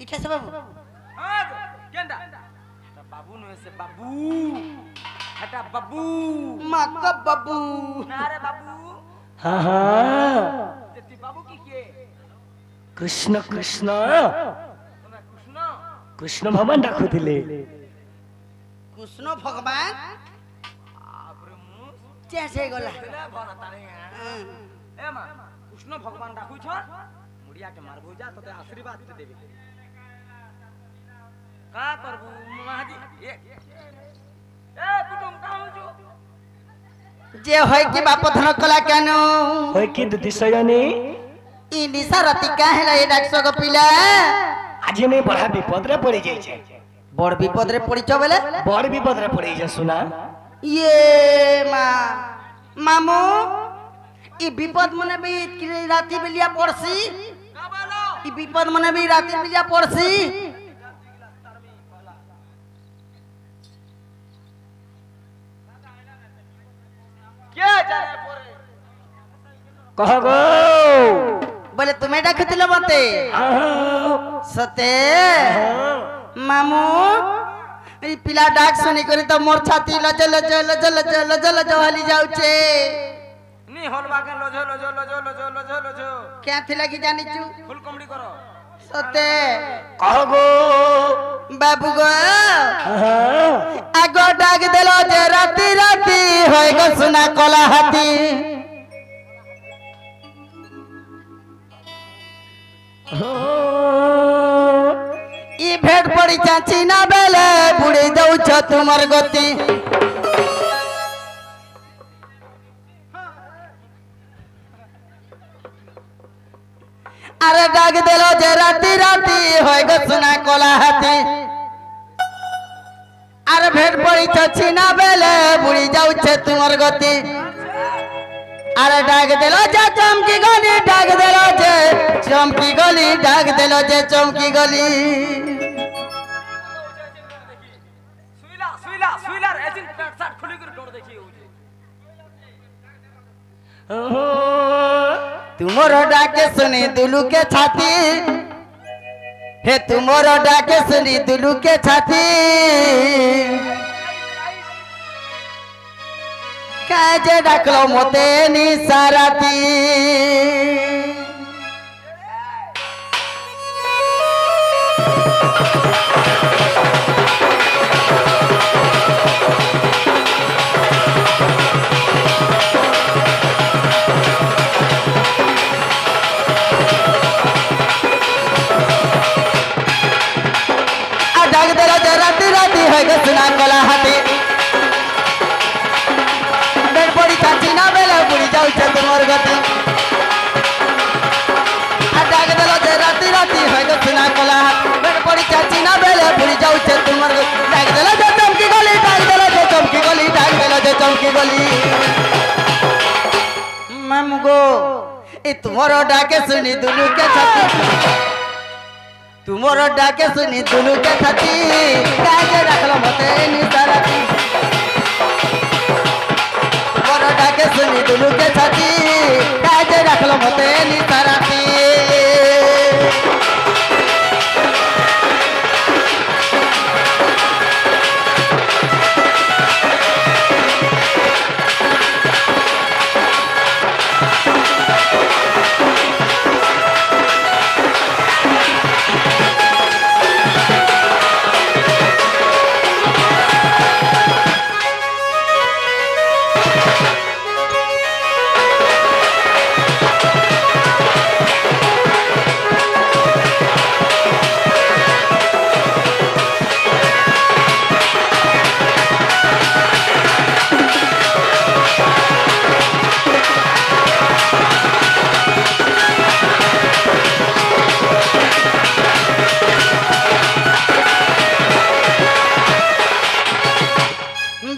इठा से बाबू हां केंदा बाबू नो से बाबू हटा बाबू माका बाबू ना रे बाबू हाँ हाँ तेती बाबू की के कृष्ण कृष्ण तमे कृष्ण कृष्ण भगवान डाकुथिले कृष्ण भगवान आपरे मुंह चेसे गला तेला बनता रे ए मां कृष्ण भगवान डाकू छ मुड़िया के मारबो जा तते आशीर्वाद दे देबे का करबू महाजी ए कुटुम काहू जो जे होय कि बाप धन कला केन होय कि दिशयनी इ निशा राती काहे रे डाक्सो गो पिला आज मैं बड़ा विपद रे पड़ी जाई छे बड़ विपद रे पड़ी छ बेले बड़ विपद रे पड़ी जा सुना ये मामू इ विपद मने भी राती बेलिया पड़सी का बोलो इ विपद मने भी राती बेलिया पड़सी के जाने परे कह गो बोले तुम्हें डाकथिल मते हाँ सते मामू ई पिला डाक सुनी करी तो मोर छाती लज लज लज लज लज लज वाली जाउछे नी होलवा के लजो लजो लजो लजो लजो लजो क्या थी लगी जानी चू फुल कमड़ी करो सते कह गो बाबू गो हाँ आगो डाक देलो जे राती राती होय गो सुना कला हाथी ई भेट पड़ी चाची ना बेले बुड़ी दउछ तुमर गति अरे डाक देलो जे राती राती होय गो सुना कला हाथी अरे भेट पड़ी चाची ना बेले बुड़ी जाउछ तुमर गति अरे डाक देलो जे चमकी गली डाक देलो जे चमकी गली डाक देलो जे चमकी गली सुइला सुइला सुइला एजिन पैंट शर्ट खुली कर तोड़ देखी तुमरो डाके सुनी दुलू के छाती हे तुमरो डाके सुनी दुलू के छाती काजे डाकलो मोते निसाराती डाक देलो जे राती राती है गो सुना कला हाथी बेट पड़ी चाची ना बेले बुड़ी जाऊ छे तुमर गति डाक देलो जे राती राती है गो सुना कला हाथी बेट पड़ी चाची ना बेले बुड़ी जाऊ छे तुमर गति डाक देलो जे चमकी गली डाक देलो जे चमकी गली डाक देलो जे चमकी गली मामू गो ए तुमरो डाके सुनी दुलू के छाती तुमरो डाके सुनी दुलू के छाती काजे रखलो मते निसाराती तुमरो डाके सुनी दुलू के छाती काजे रखलो मते निसाराती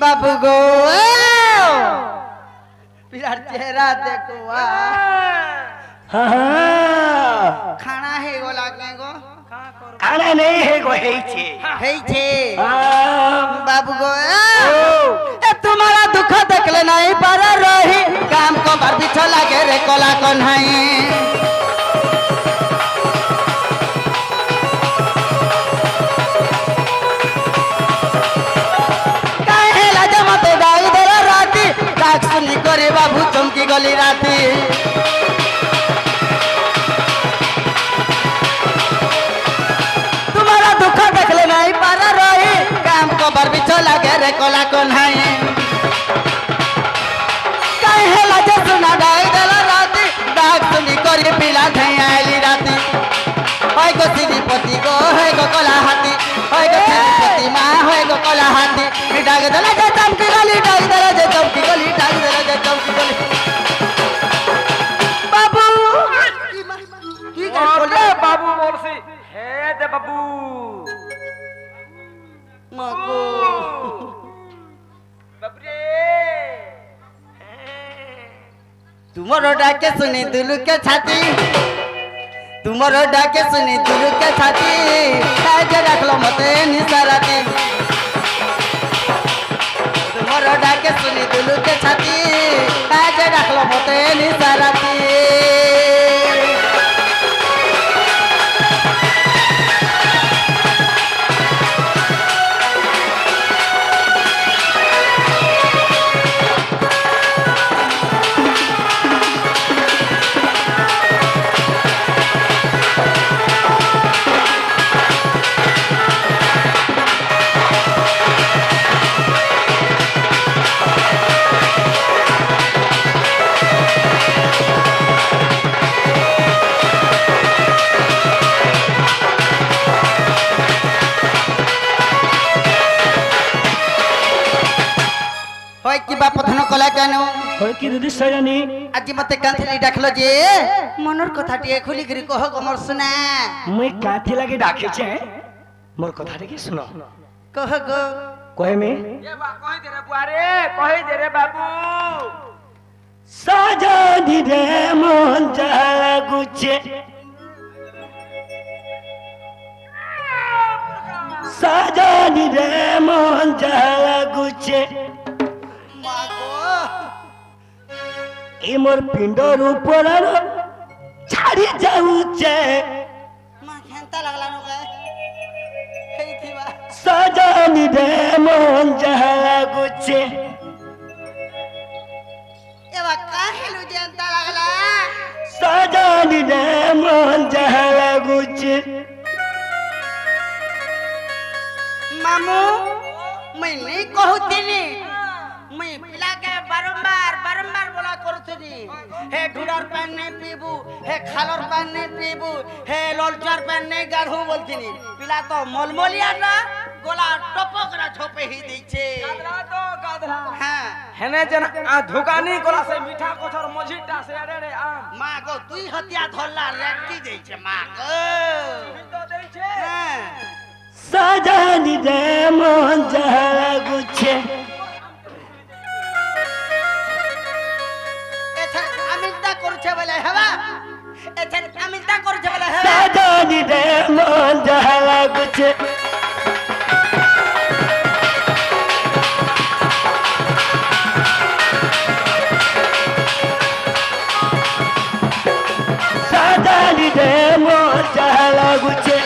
बाबू गो पिलार चेहरा देखो हाँ खाना है गो लागे गो खाना नहीं है गो है छे बाबू गो ए तुम्हारा दुख देखले नहीं पर रही काम को बार बिछो लागे रे कोला कन्हाई रे कोला कोन्हाए काहे हेला जे सुना डाक देला राती डाक सुनी करी पिला धई आइली राती होय गो श्रीपति गो होय गो कोला हाथी होय गो श्रीपति मां होय गो कोला हाथी डाक देला जे चमकी गली डाक देला जे चमकी गली डाक देला जे चमकी गली बाबू की कर बोले बाबू बोलसी हे दे बाबू मगो बाबरे तुमरो डाके सुनी दुलु के छाती तुमरो डाके सुनी दुलु के छाती आज रखलो मते निसराती तुमरो डाके सुनी दुलु के छाती आज रखलो मते निसराती कला केनो होय कि दीदी सयानी आज मते कांथली डाकलो जे मनर कथा टिए खुली गिरी कह गमर सुना मुई काथी लागे डाके छे मोर कथा रे सुनो कह गो कहे में ये बा कहि दे रे बुआरे कहि दे रे बाबू साजानी रे मन जागुचे साजानी रे मन जागुचे ए मोर पिंडर ऊपर छाड़ी जाऊचे मा खेंता लागला नो के हेई थीबा साजानी रे मन जागुचे एवा काहेलु जेंता लागला साजानी रे मन जागुचे मामू मैं नहीं कहूतिनी मैं पिला के बारंबार बोला करथनी हे ढुडर पान नहीं पीबू हे खालर पान नहीं पीबू हे लोलचर पान नहीं गाढ़ू बोलथिनी पिला तो मलमलिया ना गोला टपकरा छोपे ही दैछे गाधरा तो गाधरा हां हेने जन आ धुकानी कोला से मीठा कोथर मझिटा से अरे रे आम मां गो तुई हतिया धरला रेटी दैछे मां गो तो दैछे हां साजानी रे मन जागुचे আমিনতা করছে বলে হবা এখানে আমিনতা করছে বলে হবা साजानी रे मन जागुचे साजानी रे मन जागुचे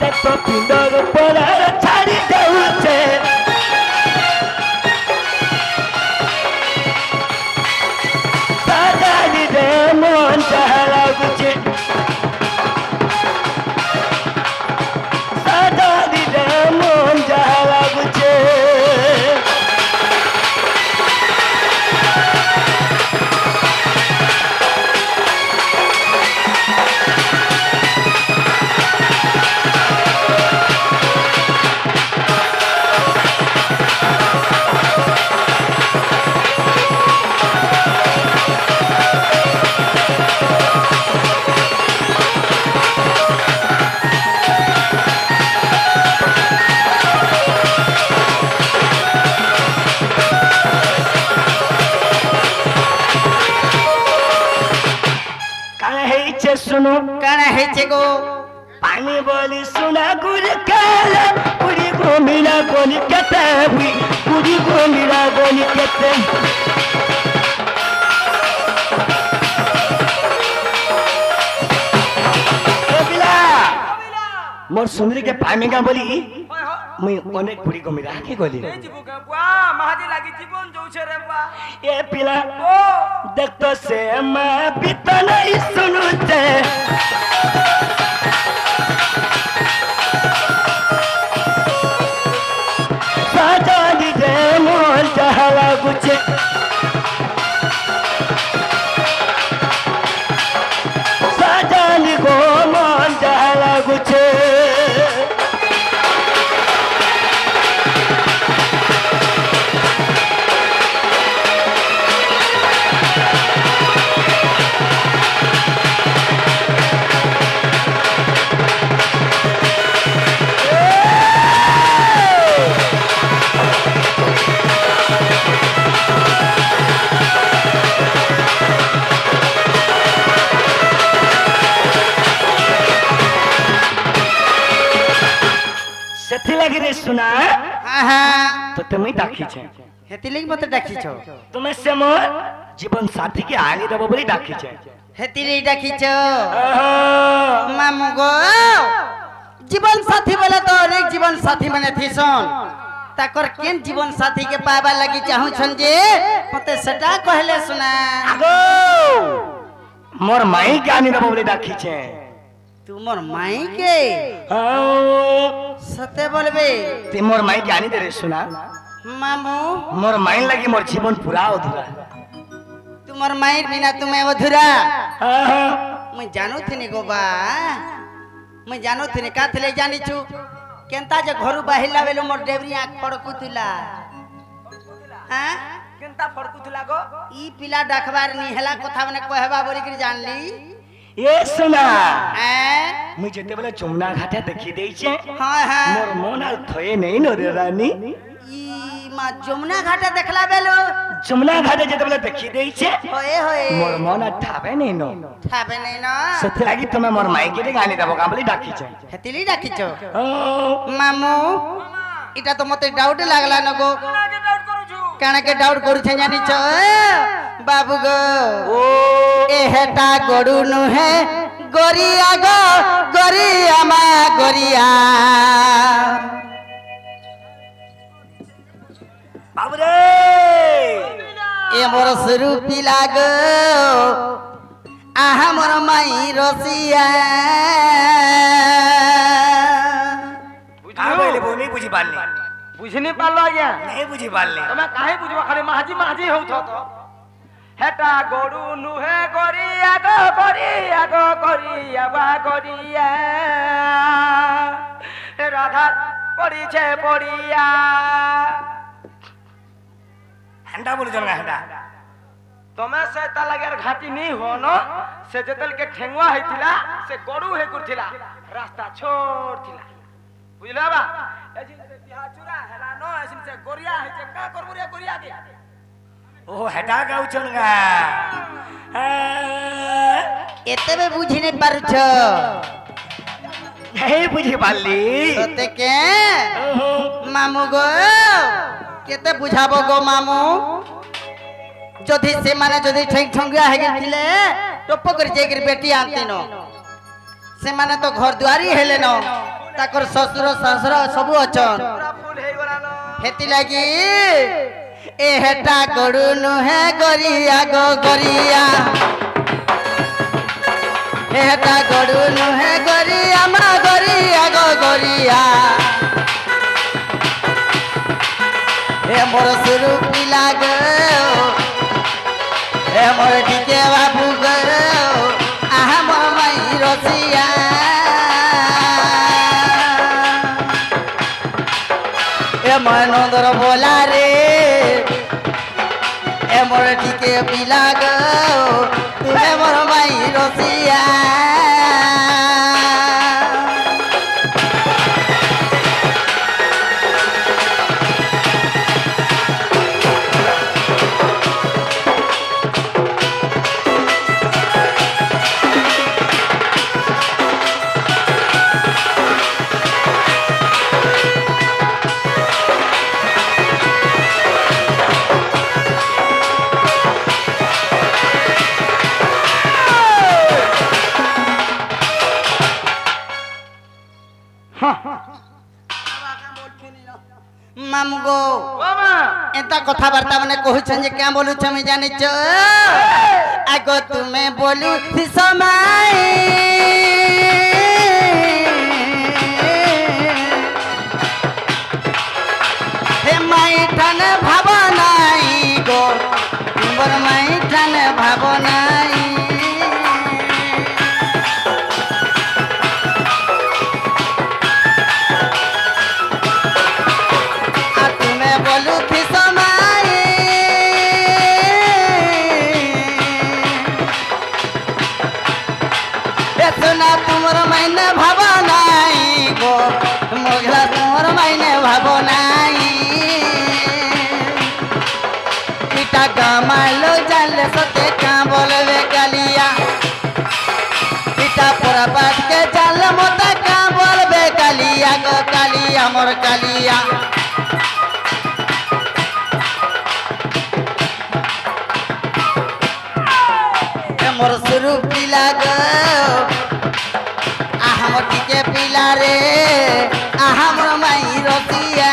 देखो पिंडर ऊपर छाड़ी जाऊचे साजानी रे मन जागुचे साजानी रे मन जागुचे सुनो কানা হেছে গো पानी बोली सुना गुर काला पूरी घूमिला गोली कहते हुई पूरी घूमिला गोली कहते मोर सुंदरी के पामेगा बोली मैं अनेक पूरी घूमिला के गोली ए जीबू के बुआ महादी लागी जीवन जोछे रे बुआ ए पिला ओ देख तो से मैं बीता नहीं सुनुते लगी रे सुना हाँ हाँ तो तुम्हें डाकी छे हेती लगी मत डाकिछ तुम्हें से मोर जीवन साथी के आगे देबो बोली डाकी छे हेती लगी डाकिछ मामू गो जीवन साथी बोले तो अनेक जीवन साथी माने थीसन ताकर केन जीवन साथी के पाबा लगी चाहू छन जे मते सटा कहले सुना आगो मोर माई के आनी देबो बोली डाकी छे तू मोर माई के सते बोलबे ते मोर माई के आनी दे रे सुना मामू मोर माई लगी मोर जीवन पूरा अधूरा तू मोर माई बिना तुम्हें अधूरा मैं जानू थी गोबा मैं जानू थी का थले जानी छु केनता जे घरु बाहिला बेलो मोर डेबरी आंख फड़कुतला हां केनता फड़कुतला गो ई पिला डखबार नी हला कथा मने कहबा बोली कर जानली ये सुना ए मुझे जेते बेले जमुना घाटे देखी देई छे हां हां मोर मन आर थये नहीं न रे रानी ई मा जमुना घाटे देखला बेलो जमुना घाटे जेते बेले देखी देई छे होए होए मोर मन आर ठाबे नहीं न ठाबे नहीं न सथे लागी तुम्हें मोर माई के गानी देबो का बोली डाकी छे हेतिली डाकिछो मामू इटा तो मते डाउट लागला न गो कोना के डाउट करू छु काना के डाउट करू छे जानी छ बाबू गो ओ ए हेटा गडू नु है गोरिया गो गोरिया मा गोरिया बाबू रे ए मोर सुरु पिला गो आहा मोर माई रसिया आ बोले बोली बुझी पालनी बुझनी पालो आज्ञा नहीं बुझी पालनी तमे काहे बुझबा खाली महाजी महाजी होउ तो हेटा गडू नुहे गरिया गो गरिया गो गरिया बा गरिया हे राधा पड़ी छे पड़िया हंडा बोली जंगा हंडा तमे से ता लागेर घाटी नहीं हो न से जतल के ठेंगवा हेतिला से गडू हे गुरथिला रास्ता छोड़ थिला बुझला बा एजिन से बिहा चुरा हेला न एजिन से गोरिया हे जे का करबु रे गोरिया के ओ हटा गाउ चलगा एते बे बुझी नहीं पारु छ नहीं बुझी पाली तते के मामू गो केते बुझाबो गो मामू जदि से माने जदि ठेंग ठंगिया हे गेथिले टप कर जे गिर बेटी आनती न से माने तो घर दुआरी हेले न ताकर ससुर ससुर सब अचन पूरा फुल हे गला न हेती लागी ए हेटा गडू नु है गरिया गो गरिया ए हेटा गडू नु है गरिया मा गरिया गो गरिया ए मोर सुरु पिला गो ए मोर डीजे बाबू गो आहा मोर माई रसिया ए मनोदर बोला रे ए मोर डीजे पिला गो तुम्हें मोर माई रसिया मामू गो ओमा एता कथाबार्ता माने कहउछन जे क्या बोलू छ मैं जानि छ आगो तुम्हें बोलू थी समय हे माई ठन भावनाई गो तुमर माई ठन भावनाई आ तुम्हें बोलू थी समय हे सुना तुमर मायने भावनाई गो मोगला तुमर मायने भावनाई पिता गमालो जान कालिया मोर कालिया मोर सुरु पिला गो आहा मोर टिके पिला रे आहा मोर माई रतिया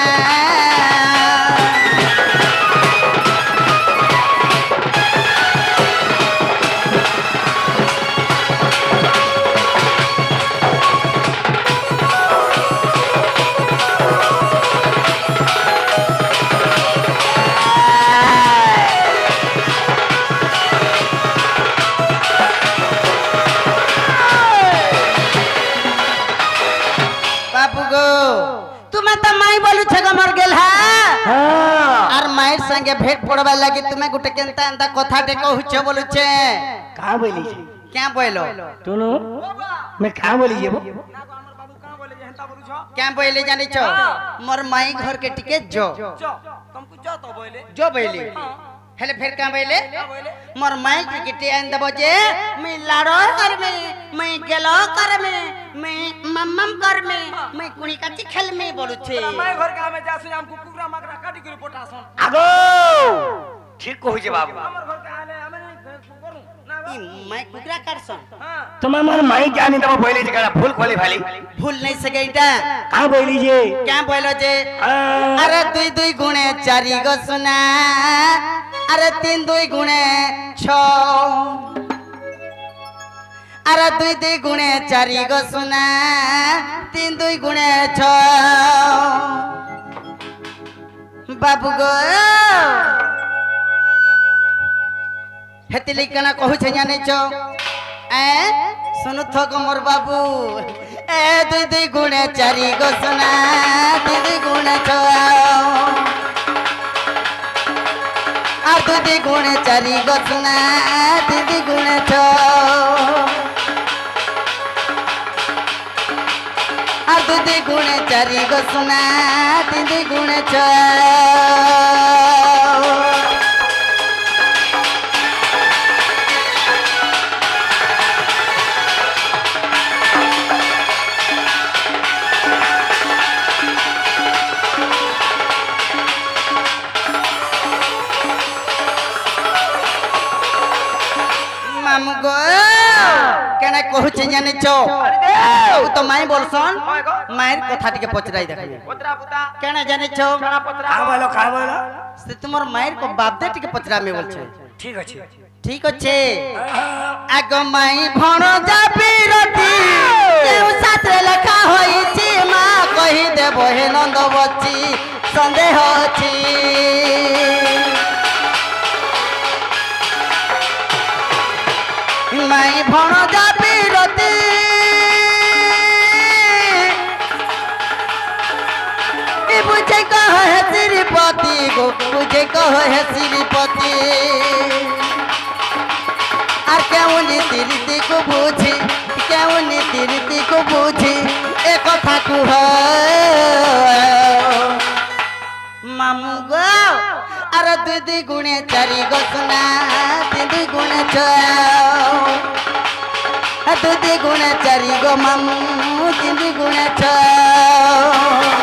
संगे भेट पड़वा लगी तुम्हें गुटे केनता एंता कथा टे कहूछ बोलुछे का बोली छे क्या बोलो तुनु मैं का बोली जेबो क्या बोले जानी छो मोर माई घर के टिके जो तुमको जो तो बोले जो बोली हेले फिर क्या बोले मोर माई के टिके एंद बजे मैं लाड़ो कर मैं गेलो कर मैं मम्मम कर मैं कुड़ी का खेल में बोलुछे मैं घर का में जासु हम कुकुरा मकरा काटी के पोटासन आगो ठीक कहू जे बाबू हमर घर का आले हमें करू ना मैं कुकुरा काटसन हां तुम हमर माई जानी तब बोले जे करा भूल खोली भाली भूल नहीं सके इटा का बोली जे क्या बोलो जे अरे दुई दुई गुणे चारी गो सुना अरे तीन दुई गुणे छो अरे दुई दुई गुणे चारी गो सुना तीन दुई गुणे छो बाबू गो हेतिली कना कहू छे जाने छो सुनु थो गो मोर बाबू ए दुई दुई गुणे चारी गो सुना तीन दुई गुणे छो आ दुई दुई गुणे चारी गो सुना तीन दुई गुणे छो आ दुई दुई गुणे चारी गो सुना तीन दुई गुणे छो केना कहू छे जाने छो तो माई बोलसन मायर कथा टिके पचराई देखबे पोतरा पुता केना जाने छो बड़ा पोतरा का बोलो से तुमर मायर को बाप दे टिके पचरा में बोल छे ठीक अछि ठीक अच्छे आगो माई भणो जाबी रती केउ साथे लेखा होई छी मां कहि देबो हे नंद बच्ची संदेह अछि माई भणो जाबी रती ई बुझे कह है श्रीपति गो बुझे कह है श्रीपति আর কেমন নীতি কো বুঝি কেমন নীতি কো বুঝি এ কথা কুহ মামু গো আর দুই দুই গুণে চারি গো সোনা তিন দুই গুণে ছয় দুই দুই গুণে চারি গো মামু তিন দুই গুণে ছয়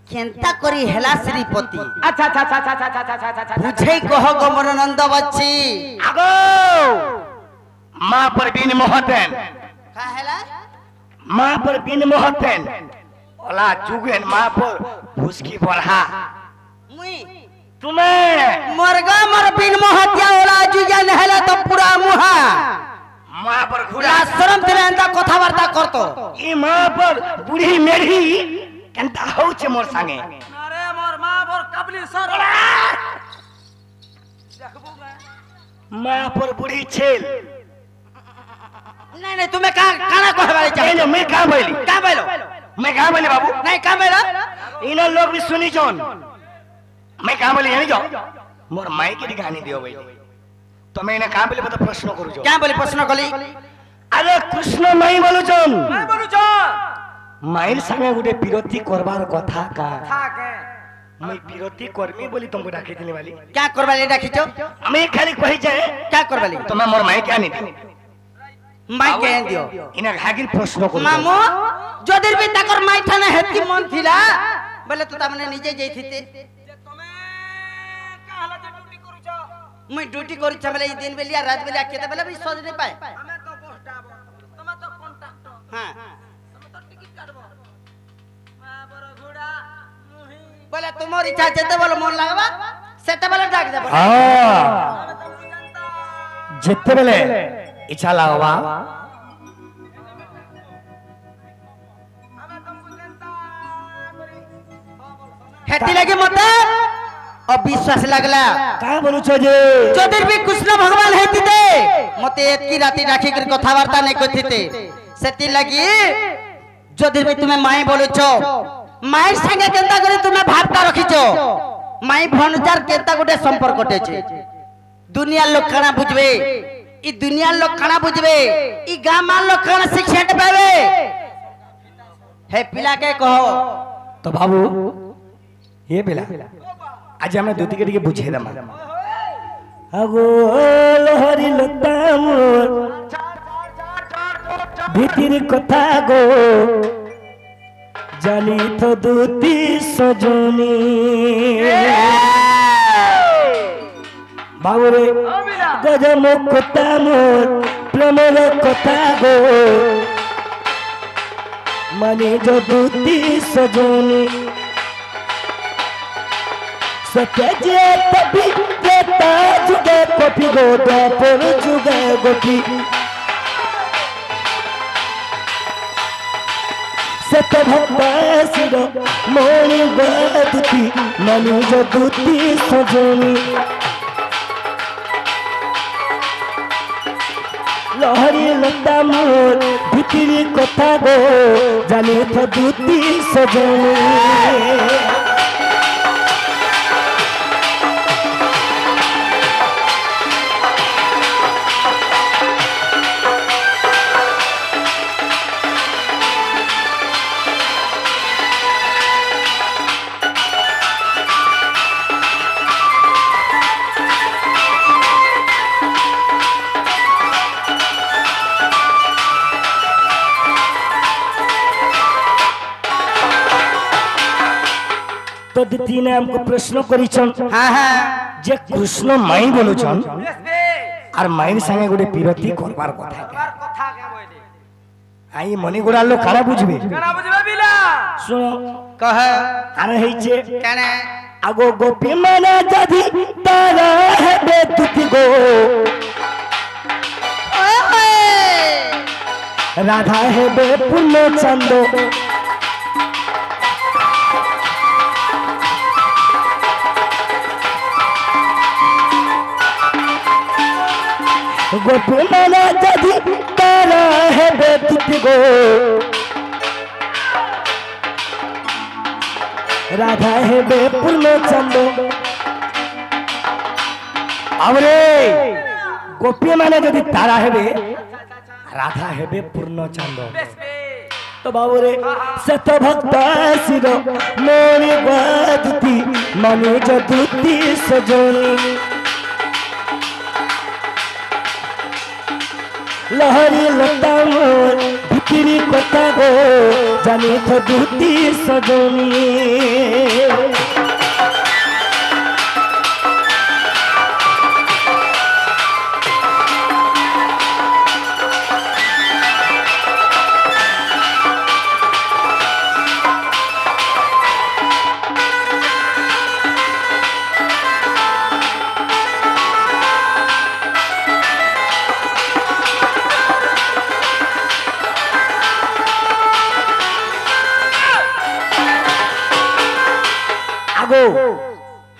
केंता करी हेला श्रीपति अच्छा अच्छा अच्छा अच्छा अच्छा अच्छा अच्छा अच्छा बुझे कह गो मोर नंद बच्ची आगो मां पर बिन मोहतन का हेला मां पर बिन मोहतन ओला जुगेन मां पर भुसकी बढ़ा मुई तुम्हें मरगा मर बिन मोहतिया ओला जुगेन हेला तो पूरा मुहा मां पर घुरा शरम तेरे अंदा कथा वार्ता करतो ई मां पर बूढ़ी मेढ़ी केंता हो छे मोर संगे अरे मोर मां मोर कबली सर देखबू माँ पर बुढ़ी छेल नहीं नहीं तुम्हें कहाँ कहाँ कहवाले नहीं नहीं मैं कहाँ बोली कहाँ बोलो मैं कहाँ बोली बाबू नहीं कहाँ बोलो इन लोग भी सुनी जोन मैं कहाँ बोली जानी जो मोर माई की कहानी दियो भाई तो मैं इन्हें कहाँ बोले बता प्रश्न करूँ जो क्या बोली प्रश्न कली अरे कृष्ण माई बोलो जोन मैं बोलू छो माइल संगे गुटे विरोधी करबार कथा का थाके मैं विरोधी कर्मी बोली तुमको डाके देने वाली क्या करवाले डाकिचो मैं खाली कही जाए क्या करवाली तो मैं मोर माई क्या नहीं दी माई के दियो इन्हें हागिर प्रश्न करूँ मामो যদি বি তাকর মাইঠানে হেতকি মন থিলা বলে তো তামনে নিজে যাইতিতে যে তুমি কাহলা যে ডিউটি কरू छो মুই ডিউটি করি ছাবলে এই দিন বেলিয়া রাত বেলিয়া কেতে বেলা বি সজ নাই পায় আমি তো পোস্টাবো তুমি তো কন্ট্রাক্টর হ্যাঁ তুমি তো টিকিট কাটবো মা বড় ঘোড়া মুহি বলে তোমার ইচ্ছা যেতে বলো মন লাগবা সেতে বেলা ডাক দেব আমি তো জানতা जितने बेले इच्छा लागवा আমি তো জানতা করি হেতি লাগি মতে অবিশ্বাস লাগলা कहाँ बोलू छो जे যদি বি কৃষ্ণ ভগবান হেতিতে মতে এতকি রাতি রাখি করে কথাবার্তা নাই কইতিতে সেতি লাগি যদি বি তুমি মাই বলুছ মায়ের সঙ্গে কেনতা করে তুমি ভাবটা রখিছ মাই ভনজার কেনতা গোটে সম্পর্ক টেছে দুনিয়ার লোক কানা বুঝবে ই দুনিয়ার লোক কানা বুঝবে ই গামার লোক কানা শিক্ষা পাবে হে পিলাকে কহ तो बाबू ये बेला आज हमें दूती के लिए बुझे दमा अगो लहरी लता मोर भीतर कथा गो जानी तो दूती सजनी बाबू रे गजम कथा मोर प्रेमर कथा गो माने जो दूती सजनी सत्य जे तभी देता जुगे कॉफी गो पर जुगे गोपी सत्य भक्ता सिरो मोनी गदुती माने जो दूती सजनी लहरी लता मोर भितरी कथा गो जाने तो दूती सजनी तो दीदी ने हमको प्रश्न करिछन हाँ हाँ जे कृष्ण माई बोलुछन বেশ বে আর মাইর संगे गुटे विरोधी करबार कथा আর কথা কে বইলে आई मनी गुड़ा लोग खाना बुझबे কেনা বুঝবে বিলা सुनो कह आर हेचे কেনে आगो गोपी माना जदी तारा है बेतुती गो ओए ओए राधा है बे पूर्ण चंदो गोपी माना जदी तारा है बेतुती गो राधा है बे पूर्ण चंदो आवरे गोपी माने जदी तारा है बे राधा है बे पूर्ण चंदो বেশ বে तो बाबू रे सत भक्त शिरो मोरी गदुती मनु जदुती सजनी लहरी लता मोर भितरी कथा गो जानी तो दूती सजनी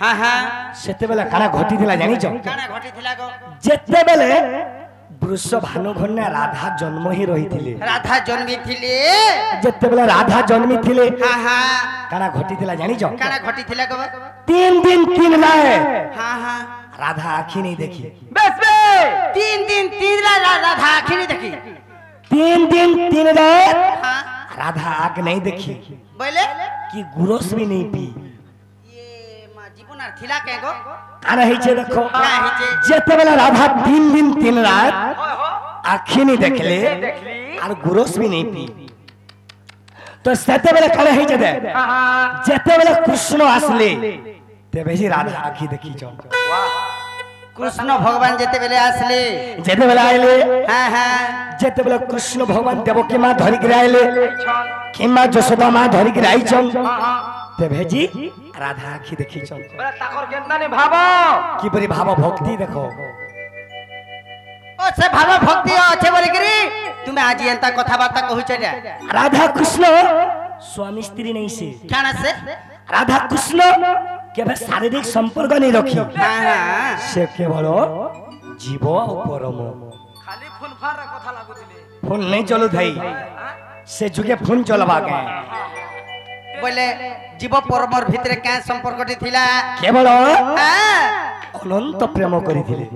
हाँ हाँ ସେତେବେଳେ କାଣା ଘଟିଥିଲା ଜାଣିଛ? କାଣା ଘଟିଥିଲା ଗୋ? ଯେତେବେଳେ ବୃଷଭାନୁ ଘନେ ରାଧା ଜନ୍ମ ହିଁ ରହିଥିଲେ, ରାଧା ଜନ୍ମିଥିଲେ। ଯେତେବେଳେ ରାଧା ଜନ୍ମିଥିଲେ हाँ हाँ କାଣା ଘଟିଥିଲା ଜାଣିଛ? କାଣା ଘଟିଥିଲା ଗୋ? 3 दिन 3 रात हाँ हाँ राधा आँखी नहीं देखी। বেশ বে 3 दिन 3 राधा आँखी नहीं देखी। 3 दिन 3 रात हाँ राधा आँख नहीं देखी बोले कि गुरस भी नहीं पी। ये माँ जीवनार थिला के गो? काना ହେଇছে देखो क्या ହେଇছে? ଯେତେବେଳେ ରାଧା 3 दिन 3 रात হয় হো आँखी नहीं देखले দেখলি और गुरस भी नहीं पी तो ସେତେବେଳେ କାଣା ହେଇছে ଦେ আহা ଯେତେବେଳେ କୃଷ୍ଣ ଆସିଲେ ତେବେ ହିଁ ରାଧା ଆँଖି ଦେଖିଛ। বাহ कृष्ण भगवान जेते बेले आसले। ଯେତେବେଳେ ଆଇଲେ हाँ हाँ ଯେତେବେଳେ କୃଷ୍ଣ ଭଗବାନ ଦେବକୀ ମା ଧରିକି ଆଇଲେ ছন କିମ୍ବା ଯଶୋଦା ମା ଧରିକି ଆଇଛନ୍ আহা ତେବେ ଜି ରାଧା ଆँଖି ଦେଖିଛନ୍। বলে তাকর কেনতা নি ভাবো କିପରି ଭାବ ଭକ୍ତି ଦେଖ। ओ से भाव भक्ति अच्छे बोले करी तुम्हें आज एंता कथा बार्ता कहूछ जा राधा कृष्ण स्वामी स्त्री नहीं से खाना से। राधा कृष्ण केवल शारीरिक संपर्क नहीं रखी हाँ हाँ से केवल जीव और परम খালি ফুল ফার কথা লাগুতিলে फोन नहीं चलो भाई से जुगे फोन चलवा के बोले जीव परमर भितर क्या संपर्क थिला? केवल हाँ अनंत प्रेम करिथिले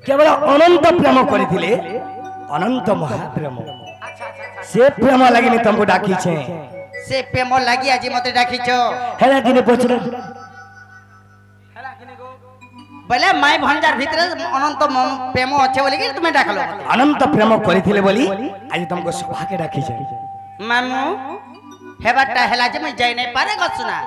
केवल अनंत प्रेम करिथिले अनंत महाप्रेम আচ্ছা আচ্ছা আচ্ছা से प्रेम लगी तुमको डाकी छे से प्रेम लगी आज मते डाकिछ। हेला कि ने पछरे হেলা কিনি গো बोले माय भंडार भितर अनंत प्रेम अच्छे बोले कि तुम्हें डाकलो। अनंत प्रेम करिथिले बोली आज तुमको सभा के डाकी छे। मामू हेबाटा हेला जे मैं जाई नहीं पारे गसुना